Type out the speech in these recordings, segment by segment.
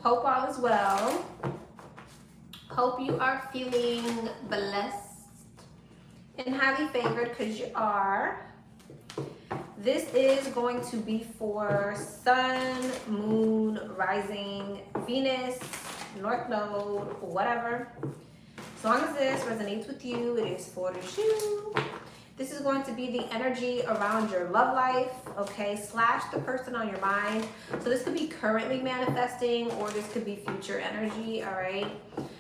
Hope all is well. Hope you are feeling blessed and highly favored, because you are. This is going to be for Sun, Moon, Rising, Venus, North Node, whatever. As long as this resonates with you, it is for you. This is going to be the energy around your love life, okay, / the person on your mind. So this could be currently manifesting, or this could be future energy, all right?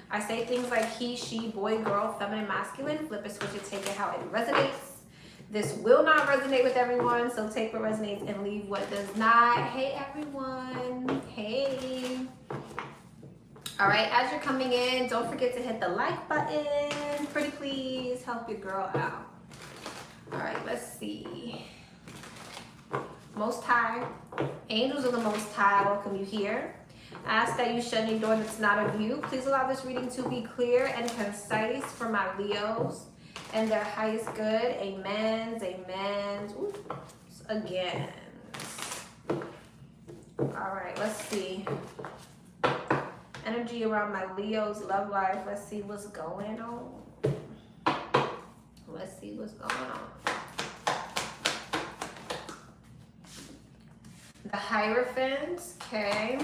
I say things like he, she, boy, girl, feminine, masculine. Flip it, switch it, take it how it resonates. This will not resonate with everyone, so take what resonates and leave what does not. Hey, everyone. Hey. All right, as you're coming in, don't forget to hit the like button. Pretty please, help your girl out. All right, let's see. Most High, angels of the Most High, welcome you here. Ask that you shut any door that's not of you. Please allow this reading to be clear and concise for my Leos and their highest good. Amens, amens, ooh, again. All right, let's see. Energy around my Leo's love life. Let's see what's going on. Let's see what's going on. The Hierophant, okay.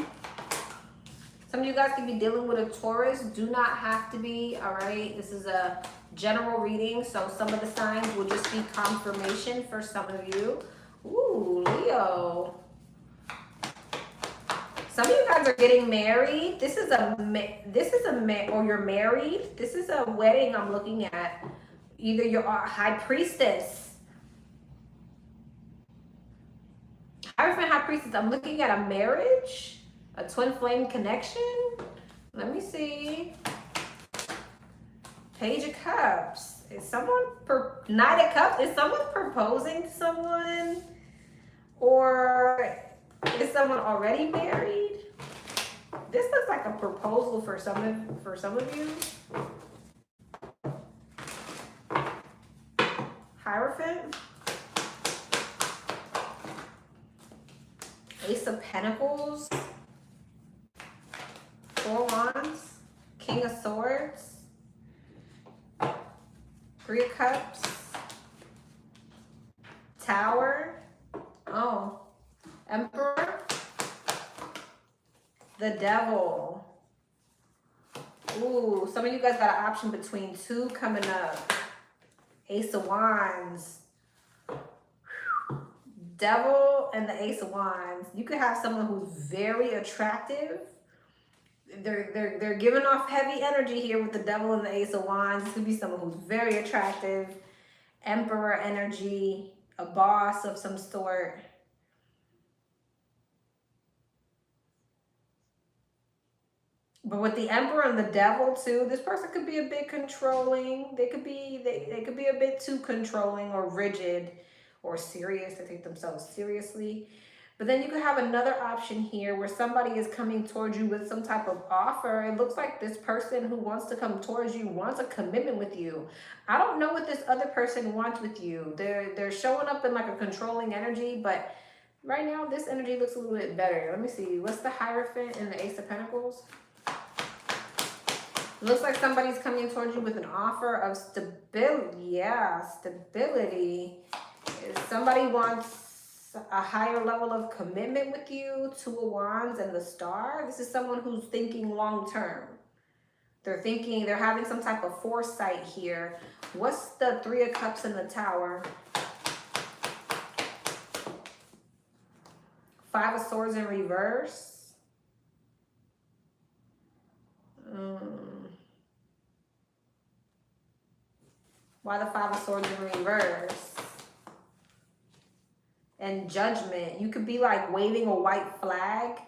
Some of you guys could be dealing with a Taurus. Do not have to be, all right? This is a general reading, so some of the signs will just be confirmation for some of you. Ooh, Leo. Some of you guys are getting married. Or you're married. This is a wedding I'm looking at. Either you're a high priestess. Hierophant, high priestess. I'm looking at a marriage, a twin flame connection. Let me see. Page of Cups. Is someone Knight of Cups? Is someone proposing to someone, or is someone already married? This looks like a proposal for some of you. Hierophant. Ace of Pentacles. 4 Wands. King of Swords. 3 of Cups. Tower. Oh. Emperor. The Devil. Ooh, some of you guys got an option between 2 coming up. Ace of Wands. Devil and the Ace of Wands. You could have someone who's very attractive. They're giving off heavy energy here with the Devil and the Ace of Wands. This could be someone who's very attractive. Emperor energy. A boss of some sort. But with the Emperor and the Devil too, this person could be a bit controlling. They could be a bit too controlling or rigid or serious. They take themselves seriously. But then you could have another option here where somebody is coming towards you with some type of offer. It looks like this person who wants to come towards you wants a commitment with you. I don't know what this other person wants with you. They're showing up in like a controlling energy, but right now this energy looks a little bit better. Let me see. What's the Hierophant and the Ace of Pentacles? Looks like somebody's coming towards you with an offer of stability. Yeah, stability. Somebody wants a higher level of commitment with you. 2 of Wands and the Star. This is someone who's thinking long term. They're having some type of foresight here. What's the 3 of Cups in the Tower? 5 of Swords in reverse. Why the 5 of Swords in reverse? And Judgment. You could be like waving a white flag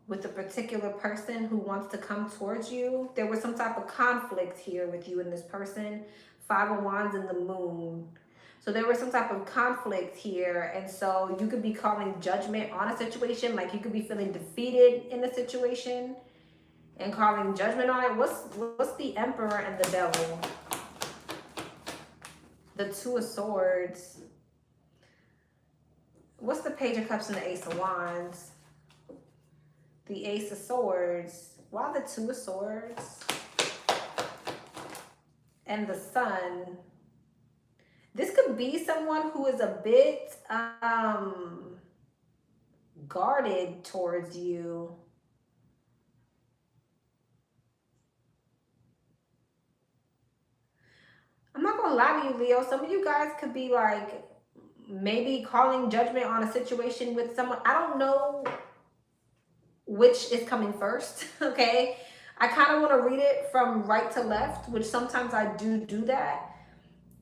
with a particular person who wants to come towards you. There was some type of conflict here with you and this person. 5 of Wands and the Moon. So there was some type of conflict here. And so you could be calling judgment on a situation. Like you could be feeling defeated in a situation and calling judgment on it. What's the Emperor and the Devil? The 2 of Swords. What's the Page of Cups and the Ace of Wands? the Ace of Swords. Why the Two of Swords? And the Sun. This could be someone who is a bit guarded towards you. I'm not gonna lie to you, Leo. Some of you guys could be like maybe calling judgment on a situation with someone. I don't know which is coming first, okay? I kind of want to read it from right to left, which sometimes I do that.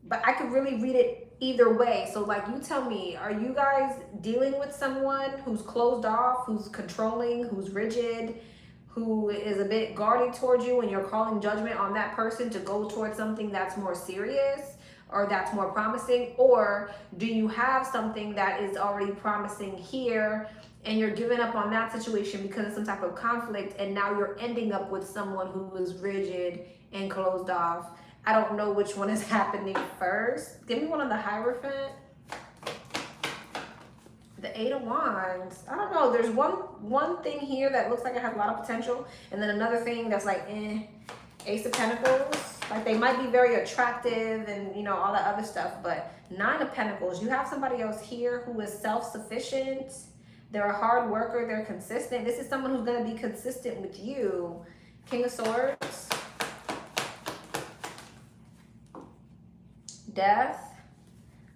But I could really read it either way. So like you tell me, are you guys dealing with someone who's closed off, who's controlling, who's rigid, who is a bit guarded towards you, and you're calling judgment on that person to go towards something that's more serious or that's more promising? Or do you have something that is already promising here and you're giving up on that situation because of some type of conflict, and now you're ending up with someone who is rigid and closed off? I don't know which one is happening first. Give me one of the Hierophant. The Eight of Wands. I don't know. There's one thing here that looks like it has a lot of potential, and then another thing that's like, Ace of Pentacles. Like they might be very attractive and, you know, all that other stuff, but Nine of Pentacles. You have somebody else here who is self-sufficient. They're a hard worker. They're consistent. This is someone who's going to be consistent with you. King of Swords. Death.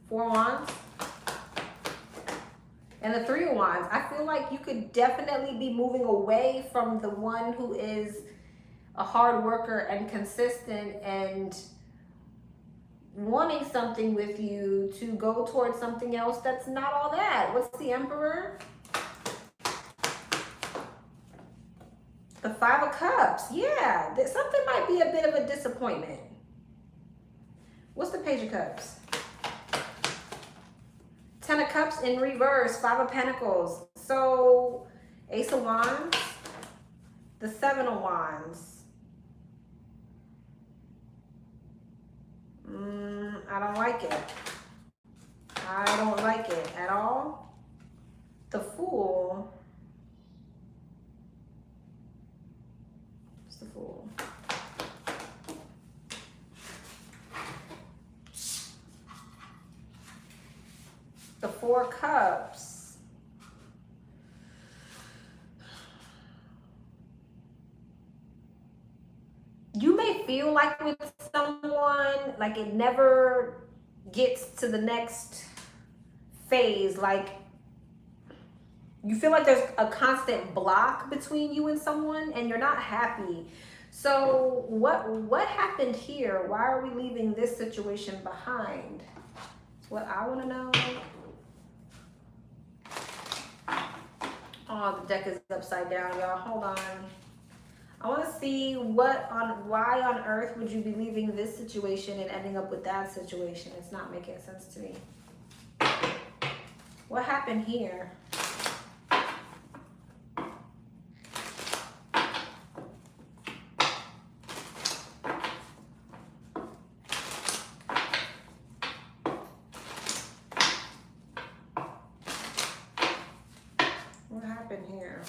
Four of Wands. And the Three of Wands. I feel like you could definitely be moving away from the one who is a hard worker and consistent and wanting something with you to go towards something else that's not all that. What's the Emperor? The Five of Cups. Yeah, something might be a bit of a disappointment. What's the Page of Cups? Ten of Cups in reverse. Five of Pentacles. So, Ace of Wands. The Seven of Wands. I don't like it. I don't like it at all. The Fool. What's the Fool? The Four Cups. You may feel like with someone, like it never gets to the next phase. Like you feel like there's a constant block between you and someone and you're not happy. So what happened here? Why are we leaving this situation behind? That's what I want to know. Oh, the deck is upside down, y'all. Hold on. I want to see why on earth would you be leaving this situation and ending up with that situation? It's not making sense to me. What happened here? What happened here?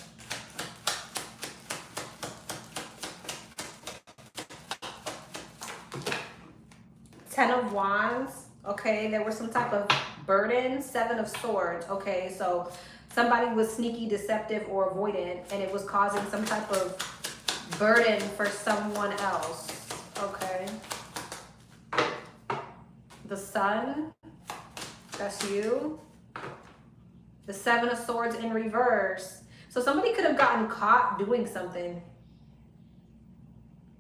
Ten of Wands. Okay, there was some type of burden. Seven of Swords. Okay, so somebody was sneaky, deceptive, or avoidant, and it was causing some type of burden for someone else. Okay. The Sun. That's you. The Seven of Swords in reverse. So somebody could have gotten caught doing something.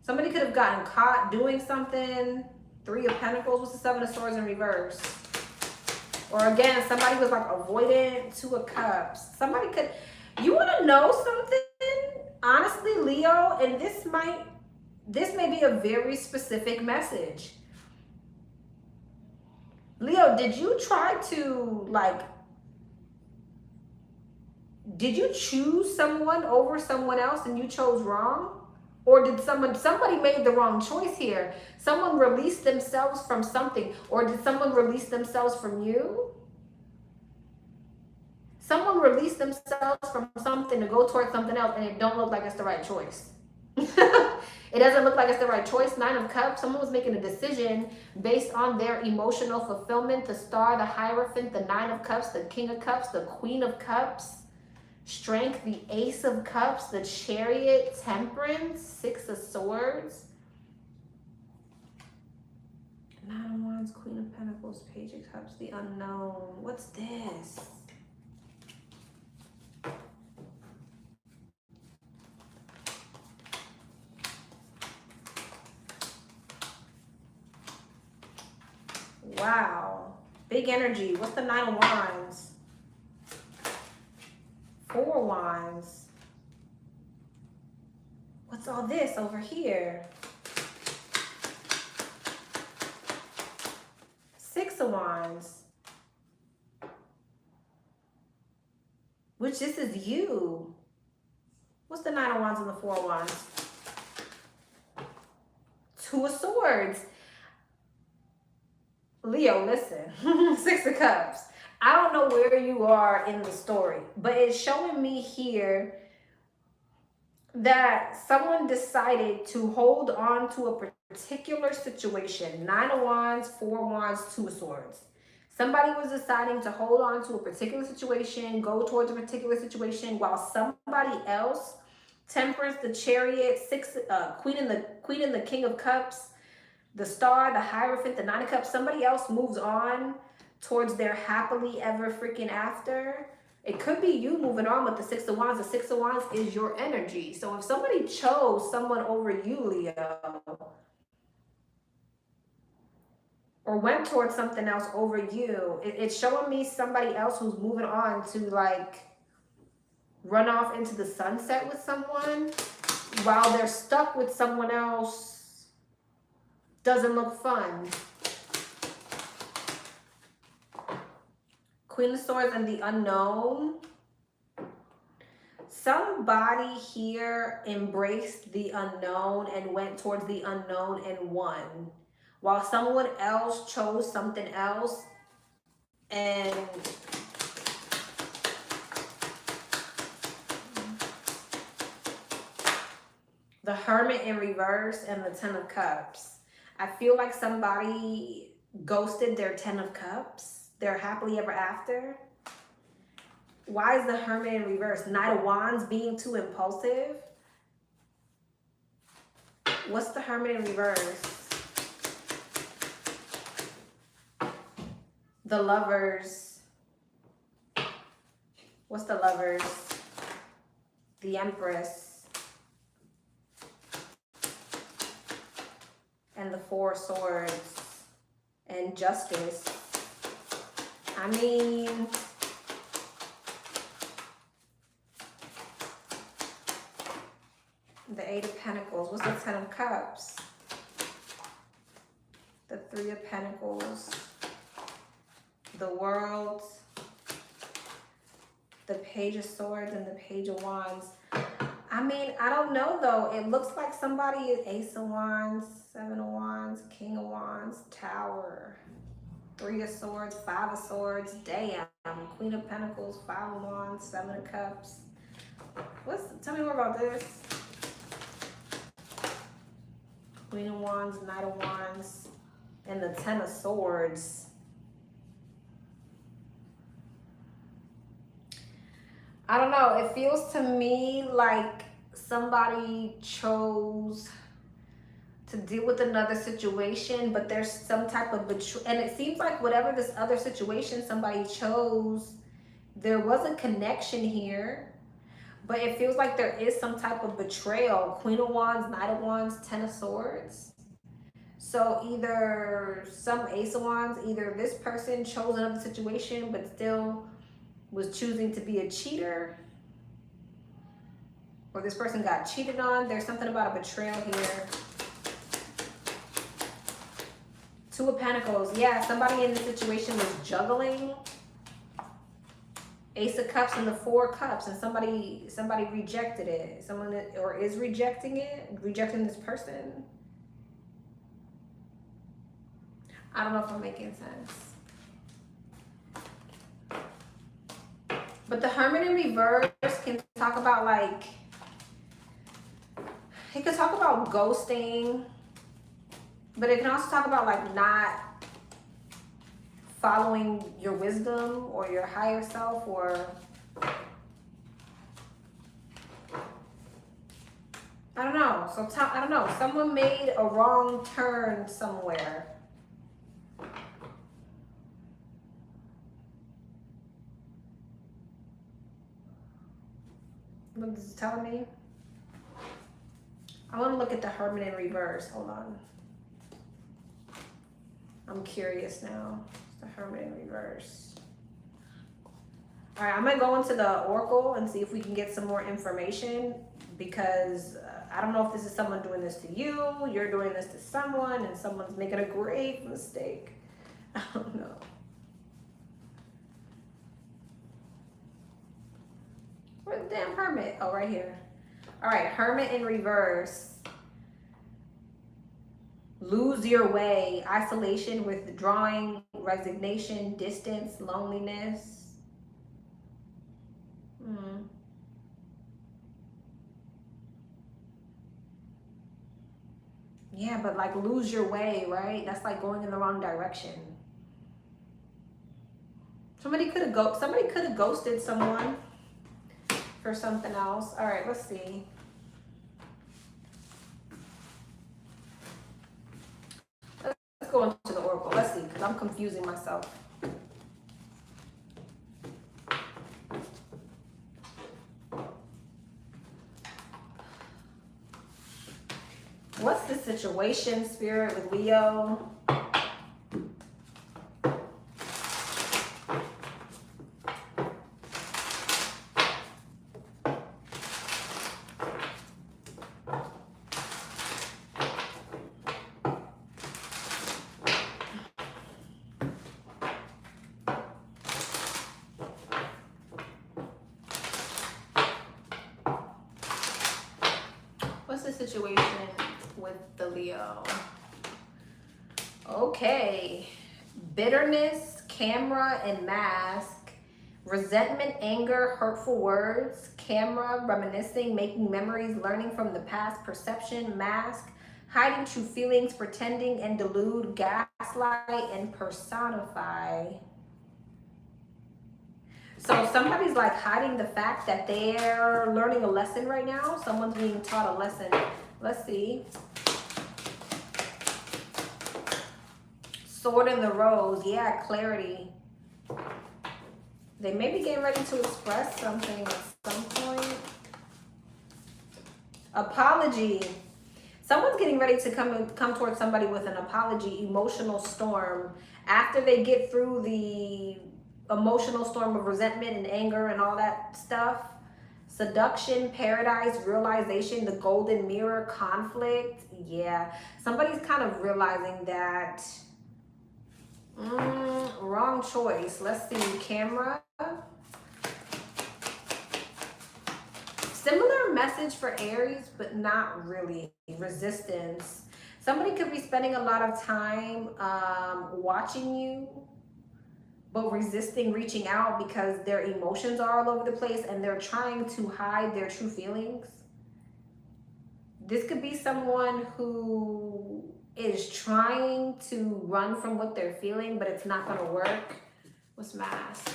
Somebody could have gotten caught doing something. Three of Pentacles. What's the Seven of Swords in reverse? Or again, somebody was like avoidant. Two of Cups. Somebody could, you want to know something? Honestly, Leo, and this may be a very specific message. Leo, did you try to did you choose someone over someone else and you chose wrong? Or did somebody made the wrong choice here? Someone released themselves from something, or did someone release themselves from you? Someone released themselves from something to go towards something else, and it don't look like it's the right choice. It doesn't look like it's the right choice. Nine of Cups. Someone was making a decision based on their emotional fulfillment. The Star, the Hierophant, the Nine of Cups, the King of Cups, the Queen of Cups, Strength, the Ace of Cups, the Chariot, Temperance, Six of Swords, Nine of Wands, Queen of Pentacles, Page of Cups, the Unknown. What's this? Wow. Big energy. What's the Nine of Wands? Four of Wands. What's all this over here? Six of Wands. Which this is you. What's the Nine of Wands and the Four of Wands? Two of Swords. Leo, listen. Six of Cups. I don't know where you are in the story, but it's showing me here that someone decided to hold on to a particular situation. Nine of Wands, Four of Wands, Two of Swords. Somebody was deciding to hold on to a particular situation, go towards a particular situation, while somebody else, Temperance, the Chariot, Queen and the King of Cups, the Star, the Hierophant, the Nine of Cups, somebody else moves on towards their happily ever freaking after. It could be you moving on with the Six of Wands. The Six of Wands is your energy. So if somebody chose someone over you, Leo, or went towards something else over you, it's showing me somebody else who's moving on to like run off into the sunset with someone while they're stuck with someone else. Doesn't look fun. Queen of Swords and the Unknown. Somebody here embraced the unknown and went towards the unknown and won, while someone else chose something else and the Hermit in reverse and the Ten of Cups. I feel like somebody ghosted their Ten of Cups, their happily ever after. Why is the Hermit in reverse? Knight of Wands, being too impulsive. What's the Hermit in reverse? The Lovers. What's the Lovers? The Empress. And the Four of Swords. And Justice. I mean, the Eight of Pentacles. What's the Ten of Cups? The Three of Pentacles. The World. The Page of Swords and the Page of Wands. I mean, I don't know though. It looks like somebody is Ace of Wands, Seven of Wands, King of Wands, Tower, Three of Swords, Five of Swords, damn, Queen of Pentacles, Five of Wands, Seven of Cups. Tell me more about this. Queen of Wands, Knight of Wands, and the Ten of Swords. I don't know. It feels to me like somebody chose to deal with another situation, but there's some type of betrayal. And it seems like whatever this other situation somebody chose, there was a connection here, but it feels like there is some type of betrayal. Queen of Wands, Knight of Wands, Ten of Swords. So either some Ace of Wands, either this person chose another situation, but still was choosing to be a cheater, or this person got cheated on. There's something about a betrayal here. Two of Pentacles. Yeah, somebody in this situation was juggling Ace of Cups and the Four of Cups, and somebody rejected it. Someone that, or is rejecting it, rejecting this person. I don't know if I'm making sense. But the Hermit in reverse can talk about like, it could talk about ghosting, but it can also talk about like not following your wisdom or your higher self, or I don't know. So I don't know. Someone made a wrong turn somewhere. What is it telling me? I want to look at the Hermit in reverse. Hold on. I'm curious now. The Hermit in reverse. All right, I'm going to go into the Oracle and see if we can get some more information, because I don't know if this is someone doing this to you, you're doing this to someone, and someone's making a great mistake. I don't know. Where's the damn Hermit? Oh, right here. All right, Hermit in reverse. Lose your way, isolation, withdrawing, resignation, distance, loneliness. Yeah, but like lose your way, right? That's like going in the wrong direction. Somebody could have ghosted someone for something else. All right, let's see. Let's go into the Oracle. Let's see, because I'm confusing myself. What's the situation, Spirit, with Leo? What's the situation with the Leo? Okay. Bitterness, camera and mask, resentment, anger, hurtful words, camera, reminiscing, making memories, learning from the past, perception, mask, hiding true feelings, pretending and delude, gaslight, and personify. So somebody's like hiding the fact that they're learning a lesson right now. Someone's being taught a lesson. Let's see. Sword in the Rose. Yeah, clarity. They may be getting ready to express something at some point. Apology. Someone's getting ready to come towards somebody with an apology. Emotional storm. After they get through the emotional storm of resentment and anger and all that stuff. Seduction, paradise, realization, the golden mirror, conflict. Yeah, somebody's kind of realizing that wrong choice. Let's see, camera. Similar message for Aries, but not really. Resistance. Somebody could be spending a lot of time watching you, but resisting reaching out because their emotions are all over the place and they're trying to hide their true feelings. This could be someone who is trying to run from what they're feeling, but it's not going to work. What's mask?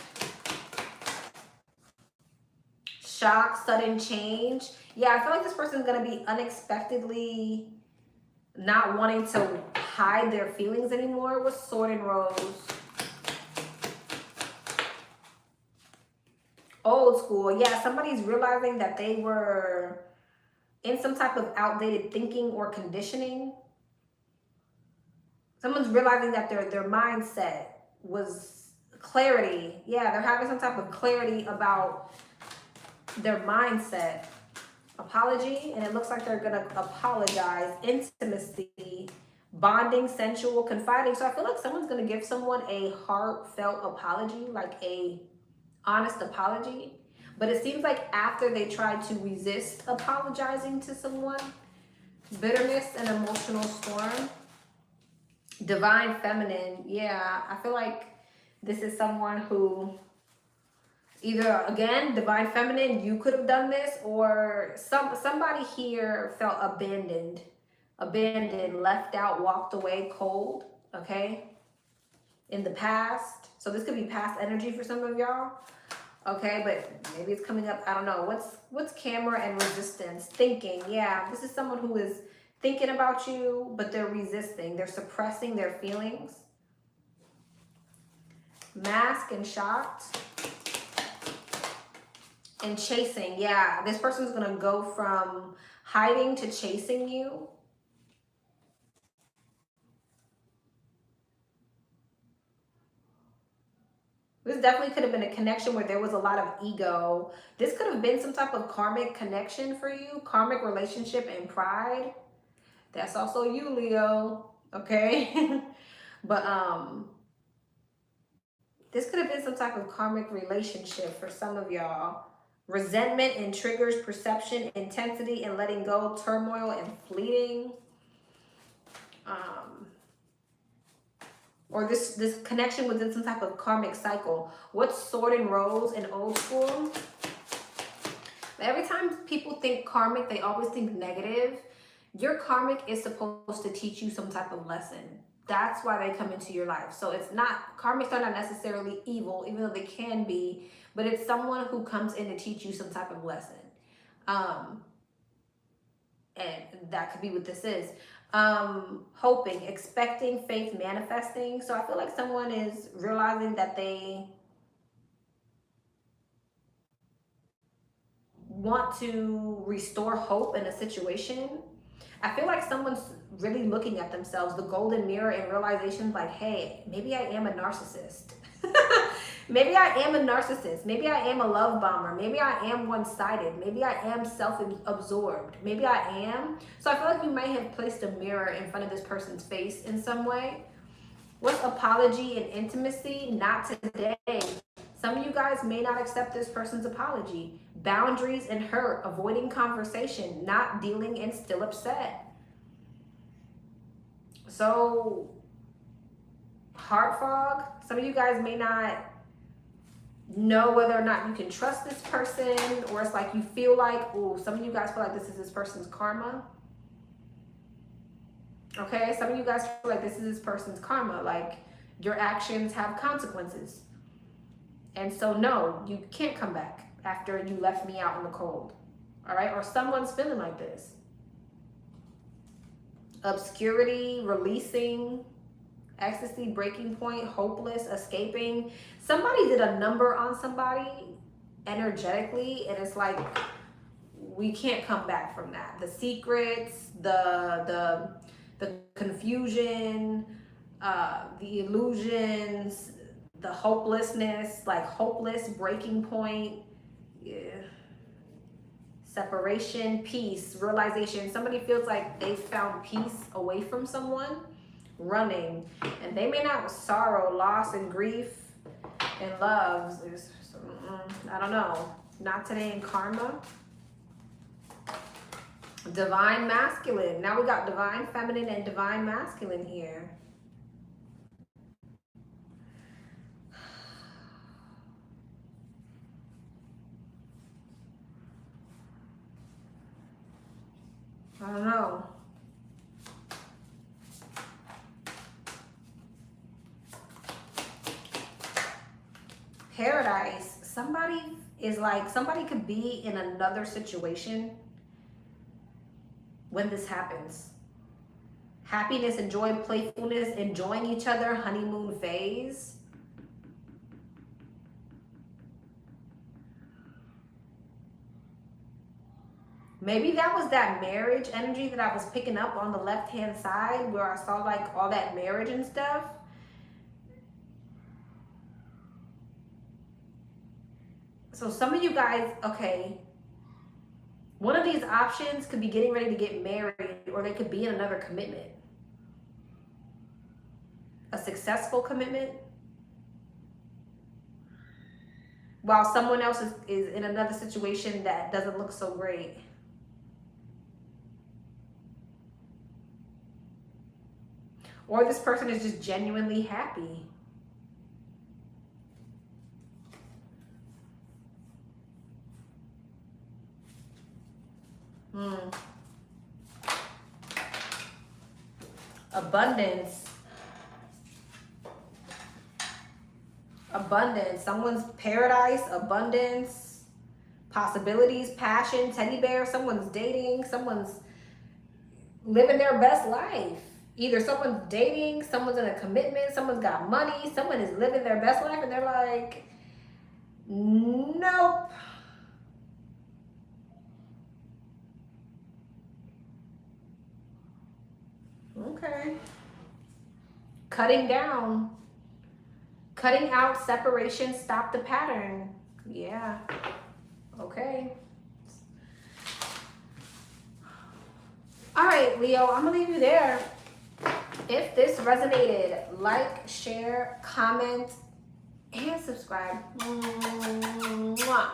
Shock, sudden change. Yeah, I feel like this person's going to be unexpectedly not wanting to hide their feelings anymore. With Sword and Rose. Old school. Yeah, somebody's realizing that they were in some type of outdated thinking or conditioning. Someone's realizing that their mindset was clarity. Yeah, they're having some type of clarity about their mindset. Apology, and it looks like they're gonna apologize. Intimacy, bonding, sensual, confiding. So I feel like someone's gonna give someone a heartfelt apology, like a honest apology. But it seems like after they try to resist apologizing to someone, bitterness and emotional storm. Divine feminine. Yeah, I feel like this is someone who Either, again, divine feminine, you could have done this, or somebody here felt abandoned, left out, walked away cold, okay, in the past. So this could be past energy for some of y'all, okay, but maybe it's coming up. I don't know. What's camera and resistance? Thinking. Yeah, this is someone who is thinking about you, but they're resisting. They're suppressing their feelings. Mask and shocked. And chasing. Yeah, this person's going to go from hiding to chasing you. This definitely could have been a connection where there was a lot of ego. This could have been some type of karmic connection for you, karmic relationship and pride. That's also you, Leo, okay? But this could have been some type of karmic relationship for some of y'all. Resentment and triggers perception, intensity and letting go, turmoil and fleeting. Or this connection within some type of karmic cycle. What's sword and rose in old school? Every time people think karmic, they always think negative. Your karmic is supposed to teach you some type of lesson. That's why they come into your life. So it's not, karmics are not necessarily evil, even though they can be, but it's someone who comes in to teach you some type of lesson. And that could be what this is. Hoping, expecting, faith, manifesting. So I feel like someone is realizing that they want to restore hope in a situation. I feel like someone's really looking at themselves, the golden mirror, and realization like, hey, maybe I am a narcissist. Maybe I am a narcissist. Maybe I am a love bomber. Maybe I am one-sided. Maybe I am self-absorbed. Maybe I am. So I feel like you might have placed a mirror in front of this person's face in some way. What's apology and intimacy? Not today. Some of you guys may not accept this person's apology. Boundaries and hurt, avoiding conversation, not dealing and still upset. So, heart fog. Some of you guys may not know whether or not you can trust this person, or it's like you feel like, oh, some of you guys feel like this is this person's karma. Okay, some of you guys feel like this is this person's karma, like your actions have consequences. And so no, you can't come back after you left me out in the cold. All right, or someone's feeling like this. Obscurity, releasing, ecstasy, breaking point, hopeless, escaping. Somebody did a number on somebody energetically, and it's like we can't come back from that. The secrets, the confusion, the illusions, the hopelessness, like hopeless, breaking point, yeah. Separation, peace, realization. Somebody feels like they found peace away from someone, running, and they may not sorrow, loss, and grief, and love. I don't know. Not today in karma. Divine masculine. Now we got divine feminine and divine masculine here. I don't know. Paradise. Somebody is like, somebody could be in another situation when this happens. Happiness and joy, playfulness, enjoying each other, honeymoon phase. Maybe that was that marriage energy that I was picking up on the left-hand side, where I saw like all that marriage and stuff. So some of you guys, okay, one of these options could be getting ready to get married, or they could be in another commitment. A successful commitment, while someone else is in another situation that doesn't look so great. Or this person is just genuinely happy. Abundance. Abundance. Someone's paradise, abundance, possibilities, passion, teddy bear. Someone's dating. Someone's living their best life. Either someone's dating, someone's in a commitment, someone's got money, someone is living their best life, and they're like, nope. Okay. Cutting down. Cutting out, separation, stop the pattern. Yeah. Okay. All right, Leo, I'm going to leave you there. If this resonated, like, share, comment, and subscribe. Mwah.